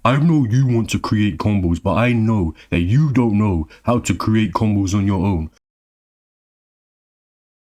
I know you want to create combos, but I know that you don't know how to create combos on your own.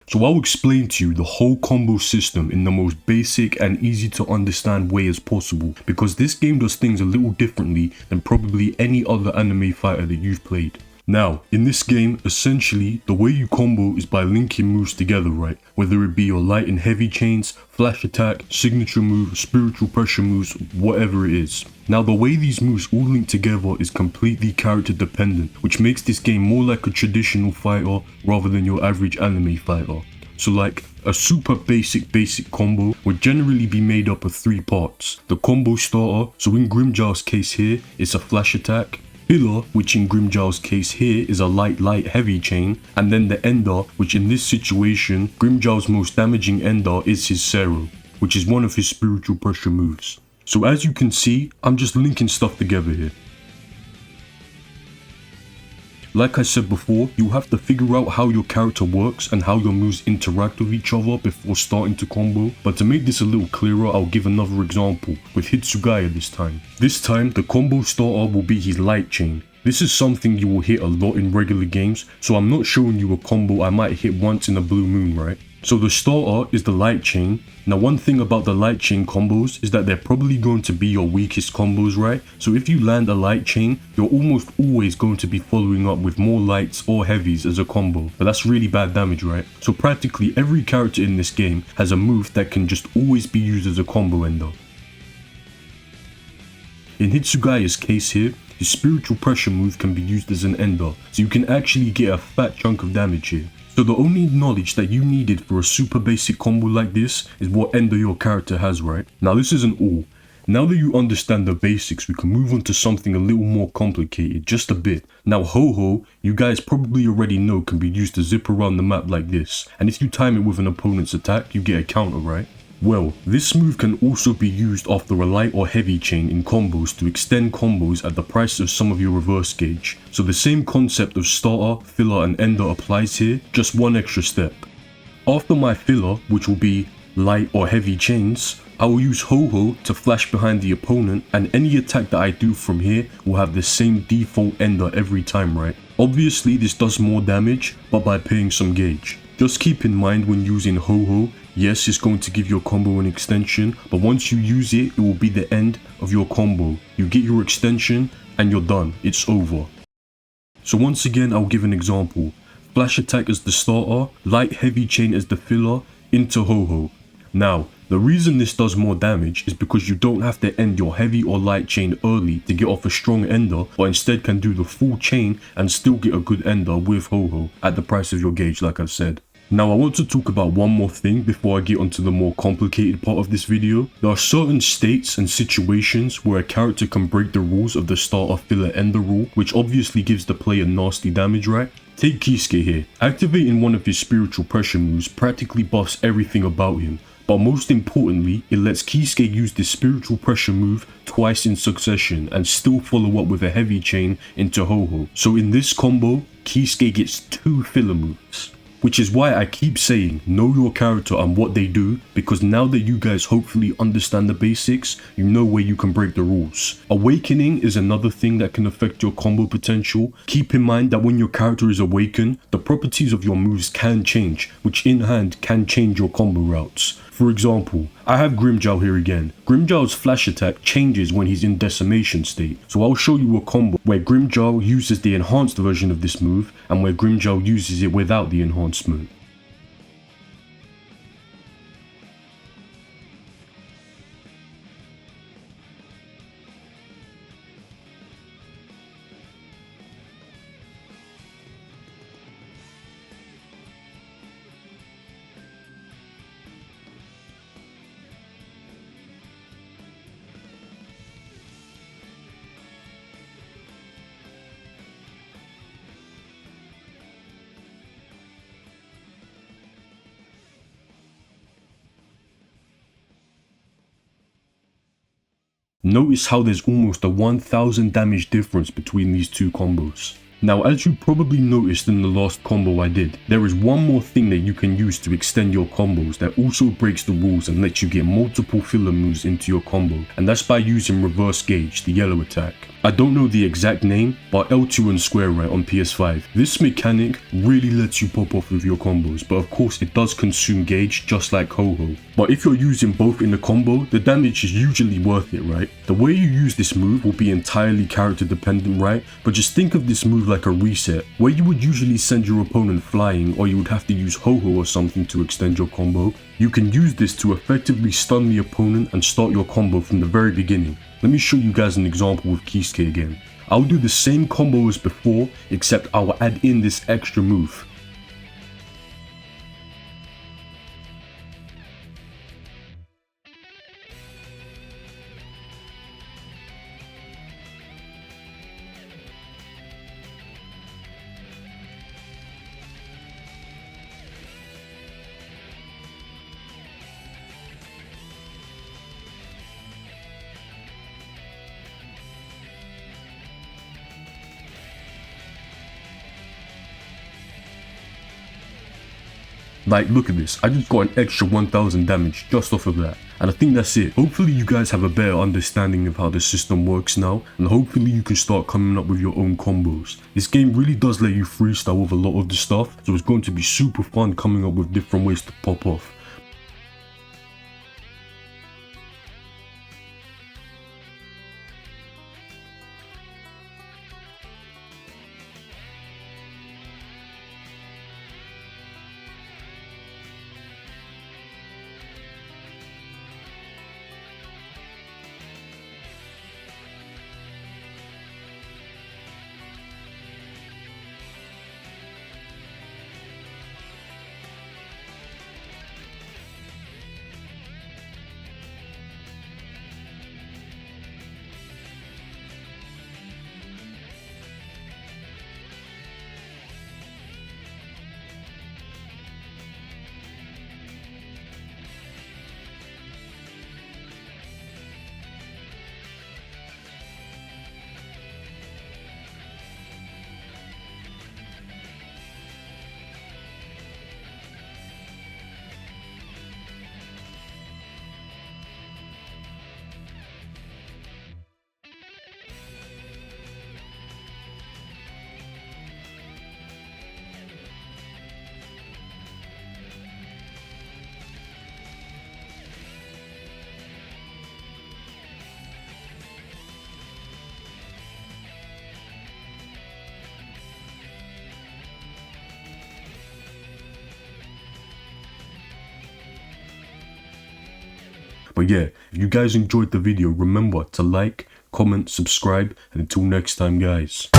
So I'll explain to you the whole combo system in the most basic and easy to understand way as possible, because this game does things a little differently than probably any other anime fighter that you've played. Now, in this game, essentially, the way you combo is by linking moves together, right? Whether it be your light and heavy chains, flash attack, signature move, spiritual pressure moves, whatever it is. Now, the way these moves all link together is completely character dependent, which makes this game more like a traditional fighter rather than your average anime fighter. So like, a super basic combo would generally be made up of 3 parts. The combo starter, so in Grimmjow's case here, it's a flash attack. Filler, which in Grimmjow's case here is a light heavy chain, and then the ender, which in this situation, Grimmjow's most damaging ender is his Sero, which is one of his spiritual pressure moves. So as you can see, I'm just linking stuff together here. Like I said before, you have to figure out how your character works and how your moves interact with each other before starting to combo, but to make this a little clearer, I'll give another example, with Hitsugaya this time. This time, the combo starter will be his light chain. This is something you will hit a lot in regular games, so I'm not showing you a combo I might hit once in a blue moon, right? So the starter is the light chain. Now one thing about the light chain combos is that they're probably going to be your weakest combos, right? So if you land a light chain, you're almost always going to be following up with more lights or heavies as a combo, but that's really bad damage, right? So practically every character in this game has a move that can just always be used as a combo ender. In Hitsugaya's case here, his spiritual pressure move can be used as an ender, so you can actually get a fat chunk of damage here. So the only knowledge that you needed for a super basic combo like this is what ender your character has, right? Now this isn't all. Now that you understand the basics, we can move on to something a little more complicated, just a bit. Now Ho-Ho, you guys probably already know, can be used to zip around the map like this, and if you time it with an opponent's attack, you get a counter, right? Well, this move can also be used after a light or heavy chain in combos to extend combos at the price of some of your reverse gauge. So the same concept of starter, filler and ender applies here, just one extra step. After my filler, which will be light or heavy chains, I will use Ho-Ho to flash behind the opponent, and any attack that I do from here will have the same default ender every time, right? Obviously this does more damage, but by paying some gauge. Just keep in mind when using Ho-Ho, yes, it's going to give your combo an extension, but once you use it, it will be the end of your combo. You get your extension and you're done. It's over. So once again, I'll give an example. Flash attack as the starter, light heavy chain as the filler, into Ho-Ho. Now, the reason this does more damage is because you don't have to end your heavy or light chain early to get off a strong ender, but instead can do the full chain and still get a good ender with Ho-Ho at the price of your gauge, like I said. Now I want to talk about one more thing before I get onto the more complicated part of this video. There are certain states and situations where a character can break the rules of the starter filler ender rule, which obviously gives the player nasty damage, right? Take Kisuke here. Activating one of his spiritual pressure moves practically buffs everything about him. But most importantly, it lets Kisuke use this spiritual pressure move twice in succession and still follow up with a heavy chain into Ho-Ho. So in this combo, Kisuke gets 2 filler moves. Which is why I keep saying, know your character and what they do, because now that you guys hopefully understand the basics, you know where you can break the rules. Awakening is another thing that can affect your combo potential. Keep in mind that when your character is awakened, the properties of your moves can change, which in hand can change your combo routes. For example, I have Grimmjow here again. Grimmjow's flash attack changes when he's in decimation state, so I'll show you a combo where Grimmjow uses the enhanced version of this move and where Grimmjow uses it without the enhancement. Notice how there's almost a 1000 damage difference between these two combos. Now, as you probably noticed in the last combo I did, there is one more thing that you can use to extend your combos that also breaks the rules and lets you get multiple filler moves into your combo, and that's by using reverse gauge, the yellow attack. I don't know the exact name, but L2 and square right on PS5. This mechanic really lets you pop off with your combos, but of course it does consume gauge just like Ho-Ho. But if you're using both in the combo, the damage is usually worth it, right? The way you use this move will be entirely character dependent, right? But just think of this move like a reset, where you would usually send your opponent flying, or you would have to use Ho-Ho or something to extend your combo. You can use this to effectively stun the opponent and start your combo from the very beginning. Let me show you guys an example with Kisuke again. I'll do the same combo as before, except I'll add in this extra move. Like, look at this, I just got an extra 1000 damage just off of that. And I think that's it. Hopefully you guys have a better understanding of how the system works now, and hopefully you can start coming up with your own combos. This game really does let you freestyle with a lot of the stuff, so it's going to be super fun coming up with different ways to pop off. But yeah, if you guys enjoyed the video, remember to like, comment, subscribe, and until next time guys.